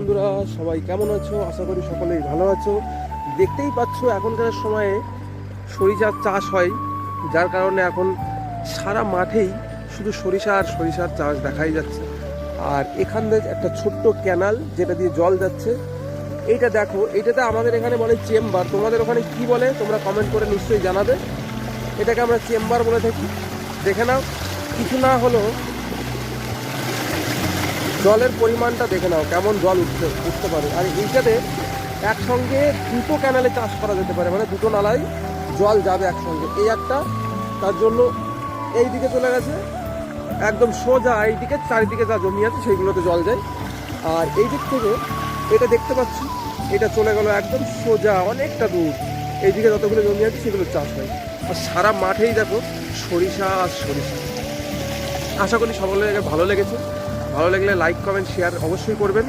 বন্ধুরা, সবাই কেমন আছো? আশা করি সকলেই ভালো আছো। দেখতেই পাচ্ছ এখনকার সময়ে সরিষার চাষ হয়, যার কারণে এখন সারা মাঠেই শুধু সরিষা আর সরিষার চাষ দেখাই যাচ্ছে। আর এখান থেকে একটা ছোট্ট ক্যানাল যেটা দিয়ে জল যাচ্ছে, এইটা দেখো, এইটাতে আমাদের এখানে বলে চেম্বার। তোমাদের ওখানে কি বলে তোমরা কমেন্ট করে নিশ্চয়ই জানাবে। এটাকে আমরা চেম্বার বলে থাকি। দেখে নাও, কিছু না হলেও জলের পরিমাণটা দেখে নাও কেমন জল উঠতে পারে। আর এইটাতে একসঙ্গে দুটো ক্যানালে চাষ করা যেতে পারে, মানে দুটো নালায় জল যাবে একসঙ্গে। এই একটা, তার জন্য এই দিকে চলে গেছে একদম সোজা, এইদিকে চারিদিকে যা জমি আছে সেইগুলোতে জল যায়। আর এই দিক থেকে এটা দেখতে পাচ্ছি, এটা চলে গেল একদম সোজা অনেকটা দূর, এইদিকে যতগুলো জমি আছে সেগুলো চাষ হয়। আর সারা মাঠেই দেখো সরিষা আর সরিষা। আশা করি সকলের ভালো লেগেছে। ভালো লাগলে লাইক কমেন্ট শেয়ার অবশ্যই করবেন।